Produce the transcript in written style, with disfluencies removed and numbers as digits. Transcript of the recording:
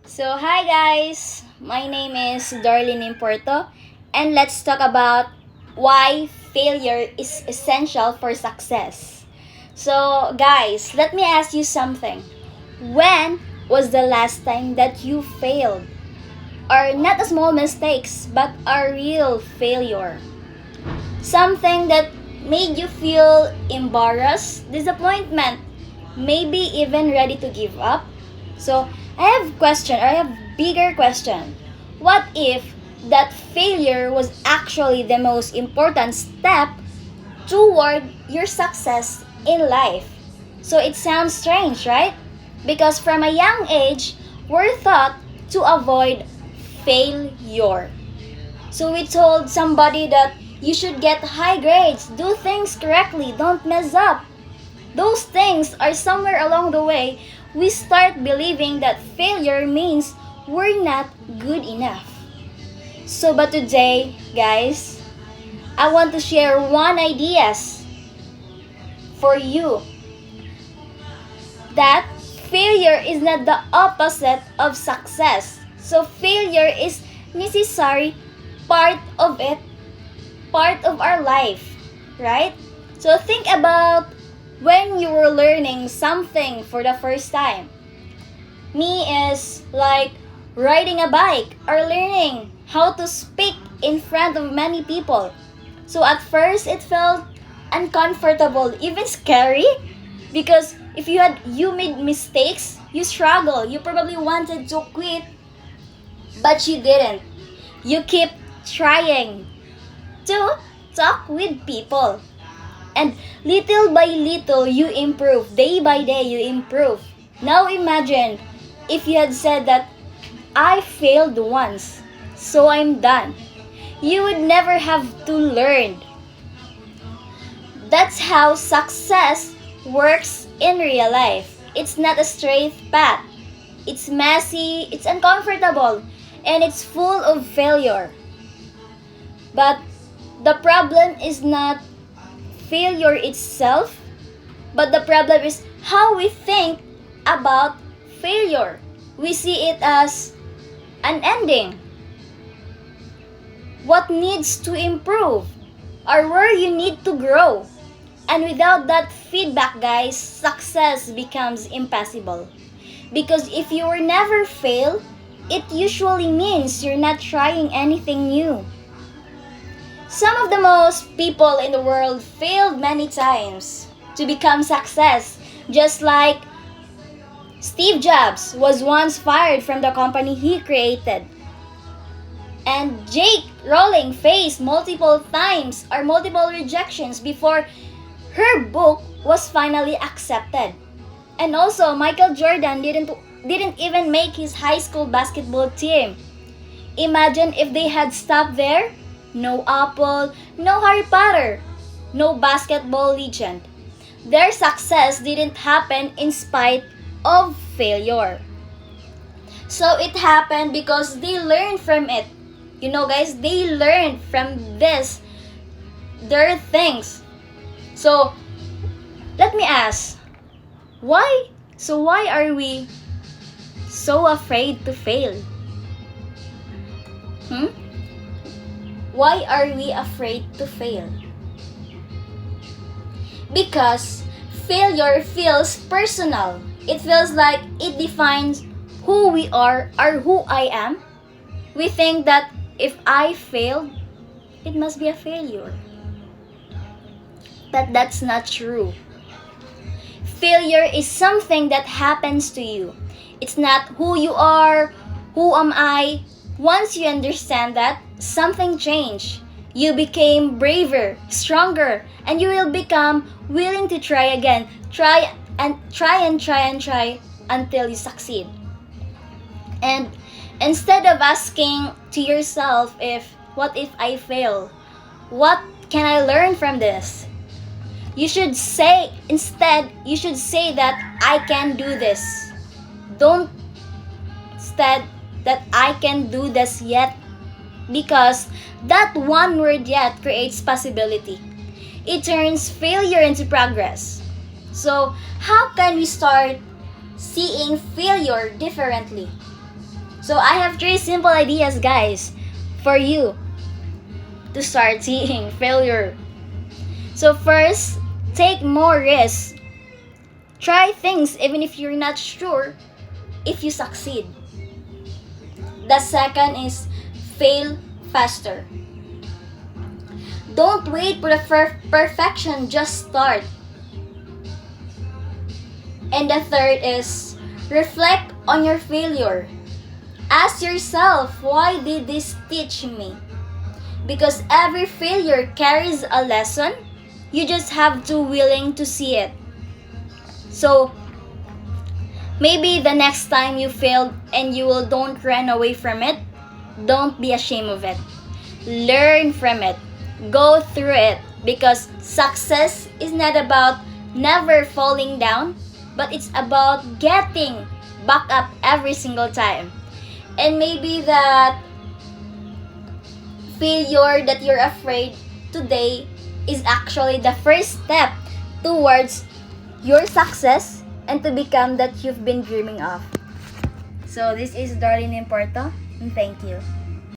So, hi guys! My name is Darlene Importo, and let's talk about why failure is essential for success. So, guys, let me ask you something. When was the last time that you failed? Or not a small mistakes, but a real failure? Something that made you feel embarrassed, disappointment, maybe even ready to give up? So, I have bigger question. What if that failure was actually the most important step toward your success in life? So it sounds strange, right? Because from a young age, we're taught to avoid failure. So we told somebody that you should get high grades, do things correctly, don't mess up. Those things are somewhere along the way, we start believing that failure means we're not good enough. So, but today, guys, I want to share one ideas for you that failure is not the opposite of success. So, failure is necessary part of it, part of our life, right? So, think about when you were learning something for the first time. Me is like riding a bike or learning how to speak in front of many people. So at first it felt uncomfortable, even scary, because if you made mistakes, you struggle, you probably wanted to quit, but you didn't. You keep trying to talk with people. And little by little, you improve. Day by day, you improve. Now imagine if you had said that I failed once, so I'm done. You would never have to learn. That's how success works in real life. It's not a straight path. It's messy, it's uncomfortable, and it's full of failure. But the problem is not failure itself, but the problem is how we think about failure. We see it as an ending, what needs to improve, or where you need to grow. And without that feedback, guys, success becomes impossible. Because if you will never fail, it usually means you're not trying anything new. Some of the most people in the world failed many times to become success, just like Steve Jobs was once fired from the company he created. And Jake Rowling faced multiple times or multiple rejections before her book was finally accepted. And also Michael Jordan didn't even make his high school basketball team. Imagine if they had stopped there. No Apple, no Harry Potter, no basketball legend. Their success didn't happen in spite of failure. So it happened because they learned from it. You know, guys, they learned from this, their things. So let me ask, why? So why are we so afraid to fail? Hmm? Why are we afraid to fail? Because failure feels personal. It feels like it defines who we are or who I am. We think that if I failed, it must be a failure. But that's not true. Failure is something that happens to you. It's not who you are, who am I. Once you understand that, something changed. You became braver, stronger, and you will become willing to try again. Try until you succeed. And instead of asking to yourself what if I fail? What can I learn from this? You should say that I can do this. Don't instead that I can do this yet, because that one word yet creates possibility. It turns failure into progress. So, how can we start seeing failure differently? So I have three simple ideas, guys, for you to start seeing failure. So first, take more risks. Try things even if you're not sure if you succeed. The second is fail faster. Don't wait for the perfection, just start. And the third is reflect on your failure. Ask yourself, why did this teach me? Because every failure carries a lesson. You just have to willing to see it. So maybe the next time you failed and don't run away from it. Don't be ashamed of it. Learn from it. Go through it, because success is not about never falling down, but it's about getting back up every single time. And maybe that failure that you're afraid today is actually the first step towards your success and to become that you've been dreaming of. So this is Darlene Importo, and thank you.